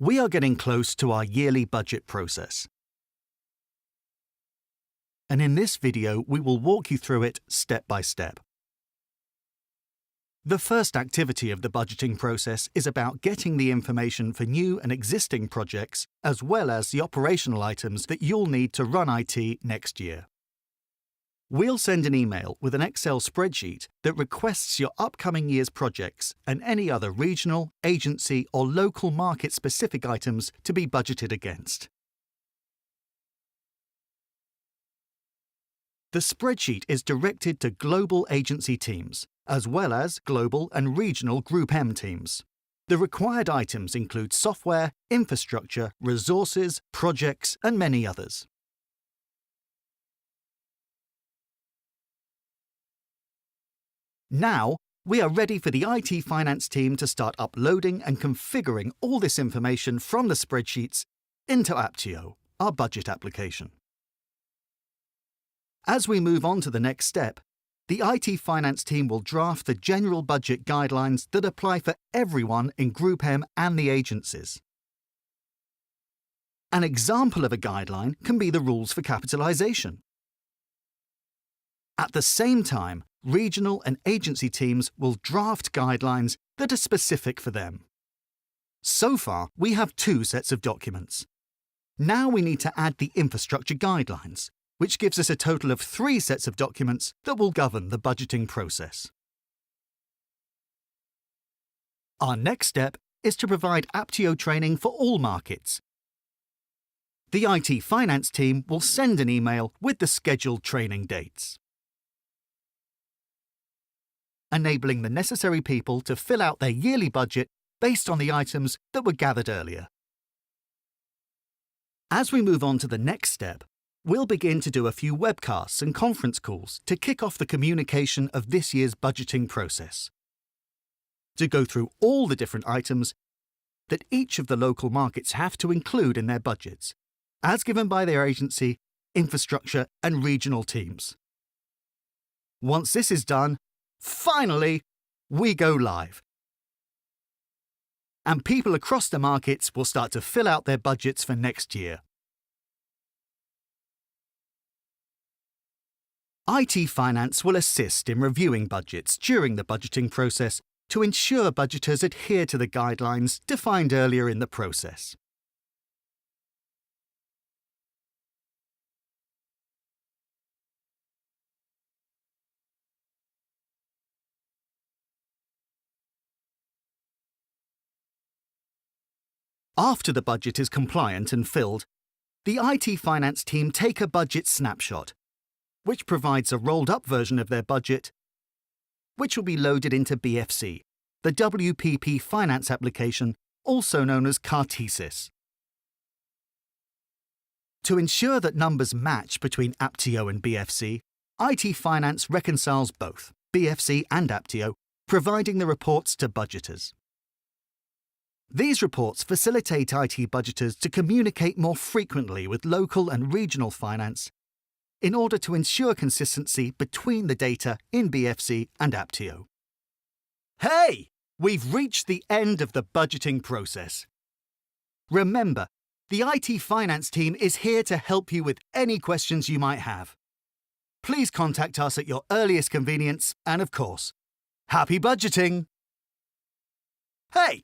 We are getting close to our yearly budget process. And in this video, we will walk you through it step by step. The first activity of the budgeting process is about getting the information for new and existing projects, as well as the operational items that you'll need to run IT next year. We'll send an email with an Excel spreadsheet that requests your upcoming year's projects and any other regional, agency, or local market-specific items to be budgeted against. The spreadsheet is directed to global agency teams, as well as global and regional GroupM teams. The required items include software, infrastructure, resources, projects, and many others. Now, we are ready for the IT finance team to start uploading and configuring all this information from the spreadsheets into Aptio, our budget application. As we move on to the next step, the IT finance team will draft the general budget guidelines that apply for everyone in GroupM and the agencies. An example of a guideline can be the rules for capitalization. At the same time, regional and agency teams will draft guidelines that are specific for them. So far, we have 2 sets of documents. Now we need to add the infrastructure guidelines, which gives us a total of 3 sets of documents that will govern the budgeting process. Our next step is to provide Aptio training for all markets. The IT finance team will send an email with the scheduled training dates, enabling the necessary people to fill out their yearly budget based on the items that were gathered earlier. As we move on to the next step, we'll begin to do a few webcasts and conference calls to kick off the communication of this year's budgeting process, to go through all the different items that each of the local markets have to include in their budgets, as given by their agency, infrastructure, and regional teams. Once this is done, finally, we go live. And people across the markets will start to fill out their budgets for next year. IT Finance will assist in reviewing budgets during the budgeting process to ensure budgeters adhere to the guidelines defined earlier in the process. After the budget is compliant and filled, the IT finance team take a budget snapshot, which provides a rolled-up version of their budget, which will be loaded into BFC, the WPP finance application, also known as Cartesis. To ensure that numbers match between Aptio and BFC, IT Finance reconciles both, BFC and Aptio, providing the reports to budgeters. These reports facilitate IT budgeters to communicate more frequently with local and regional finance in order to ensure consistency between the data in BFC and Aptio. Hey! We've reached the end of the budgeting process. Remember, the IT finance team is here to help you with any questions you might have. Please contact us at your earliest convenience and, of course, happy budgeting! Hey!